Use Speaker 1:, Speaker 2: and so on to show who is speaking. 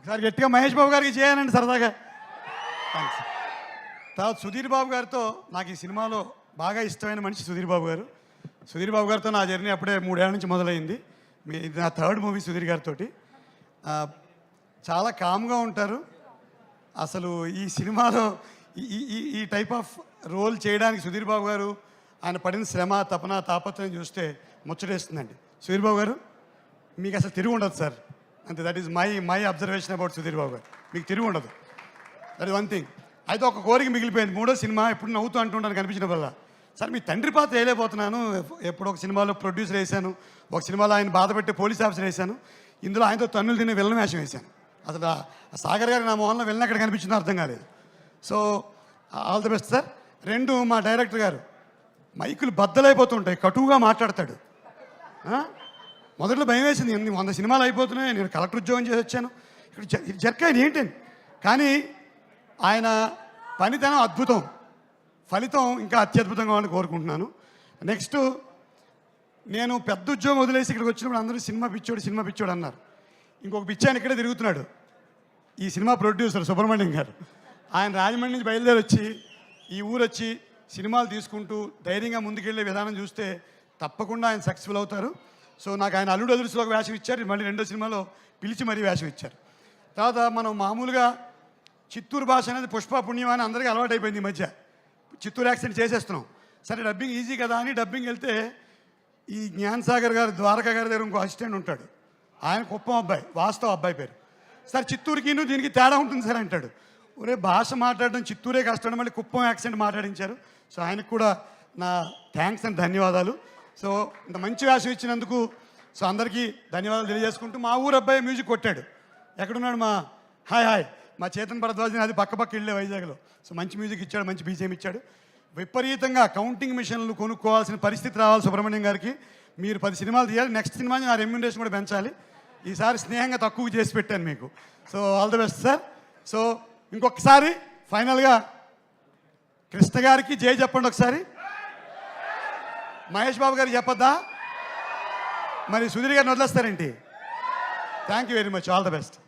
Speaker 1: ఒకసారి గట్టిగా మహేష్ బాబు గారికి చేయాలండి సరదాగా. థ్యాంక్స్. తర్వాత సుధీర్ బాబు గారితో నాకు ఈ సినిమాలో బాగా ఇష్టమైన మనిషి సుధీర్ బాబు గారు. సుధీర్ బాబు గారితో నా జర్నీ అప్పుడే 3 ఏళ్ల నుంచి మొదలైంది. ఇది నా 3rd మూవీ సుధీర్ గారితో. చాలా కామ్గా ఉంటారు. అసలు ఈ సినిమాలో ఈ టైప్ ఆఫ్ రోల్ చేయడానికి సుధీర్ బాబు గారు ఆయన పడిన శ్రమ, తపన, తాపత్రయం చూస్తే ముచ్చటేస్తుందండి. సుధీర్ బాబు గారు మీకు అసలు తిరిగి ఉండదు సార్. అంతే. That is my observation about Sudheer Babu garu. మీకు తిరిగి ఉండదు. That is one thing. అయితే ఒక కోరిక మిగిలిపోయింది. 3వ సినిమా ఎప్పుడు నవ్వుతూ అంటుంటాను కనిపించిన వల్ల, సార్ మీ తండ్రి పాత్ర వేయలేకపోతున్నాను. ఎప్పుడు ఒక సినిమాలో ప్రొడ్యూసర్ వేశాను, ఒక సినిమాలో ఆయన బాధపెట్టే పోలీస్ ఆఫీసర్ వేశాను, ఇందులో ఆయనతో తన్నులు తినే విలన్ వేషం వేశాను. అసలు సాగర్ గారు నా మొహంలో వెళ్ళిన అక్కడ కనిపించిందో అర్థం కాలేదు. So all the best sir. 2, మా డైరెక్టర్ గారు మైకులు బద్దలైపోతుంటాయి, కటువుగా మాట్లాడతాడు. మొదట్లో భయం వేసింది, 100 సినిమాలు అయిపోతున్నాయి, నేను కలెక్టర్ ఉద్యోగం చేసి వచ్చాను, ఇక్కడ జర్కాయని ఏంటని. కానీ ఆయన పనితనం అద్భుతం, ఫలితం ఇంకా అత్యద్భుతంగా అని కోరుకుంటున్నాను. నెక్స్ట్, నేను పెద్ద ఉద్యోగం వదిలేసి ఇక్కడికి వచ్చినప్పుడు అందరూ సినిమా పిచ్చోడు అన్నారు. ఇంకొక పిచ్చాయన ఇక్కడే తిరుగుతున్నాడు, ఈ సినిమా ప్రొడ్యూసర్ సుబ్రహ్మణ్యం గారు. ఆయన రాజమండ్రి నుంచి బయలుదేరి వచ్చి ఈ ఊరు వచ్చి సినిమాలు తీసుకుంటూ ధైర్యంగా ముందుకెళ్ళే విధానం చూస్తే తప్పకుండా ఆయన సక్సెస్ఫుల్ అవుతారు. సో నాకు ఆయన అల్లుడు అదురుసులో ఒక వేషం ఇచ్చారు, మళ్ళీ 2వ సినిమాలో పిలిచి మరీ వేషం ఇచ్చారు. తర్వాత మనం మామూలుగా చిత్తూరు భాష అనేది పుష్ప పుణ్యం అని అందరికీ అలవాటు అయిపోయింది ఈ మధ్య. చిత్తూరు యాక్సెంట్ చేసేస్తున్నాం. సరే డబ్బింగ్ ఈజీ కదా అని డబ్బింగ్ వెళ్తే ఈ జ్ఞాన్ సాగర్ గారు, ద్వారకా గారి దగ్గర ఇంకో అసిస్టెంట్ ఉంటాడు, ఆయన కుప్పం అబ్బాయి, వాస్తవ అబ్బాయి పేరు. సార్ చిత్తూరుకి దీనికి తేడా ఉంటుంది సార్ అంటాడు. ఒరే భాష మాట్లాడడం చిత్తూరే కష్టం, మళ్ళీ కుప్పం యాక్సెంట్ మాట్లాడించారు. సో ఆయనకు కూడా నా థ్యాంక్స్ అండ్ ధన్యవాదాలు. సో ఇంత మంచి వేషం ఇచ్చినందుకు సో అందరికీ ధన్యవాదాలు తెలియజేసుకుంటూ, మా ఊరు అబ్బాయి మ్యూజిక్ కొట్టాడు. ఎక్కడున్నాడు మా హాయ్ మా చేతన్ భరద్వాజ్, అది పక్క వెళ్ళే వైజాగ్లో. సో మంచి మ్యూజిక్ ఇచ్చాడు, మంచి బీజేం ఇచ్చాడు. విపరీతంగా కౌంటింగ్ మిషన్లు కొనుక్కోవాల్సిన పరిస్థితి రావాలి సుబ్రహ్మణ్యం గారికి. మీరు 10 సినిమాలు తీయాలి, నెక్స్ట్ సినిమా నా రెమ్యూనరేషన్ కూడా పెంచాలి. ఈసారి స్నేహంగా తక్కువ చేసి పెట్టాను మీకు. So all the best sir. So ఇంకొకసారి ఫైనల్గా కృష్ణ గారికి జై చెప్పండి ఒకసారి. మహేష్ బాబు గారికి చెప్పొద్దా? మరి సుధీర్ గారిని వదిలేస్తారేంటి? Thank you very much. All the best.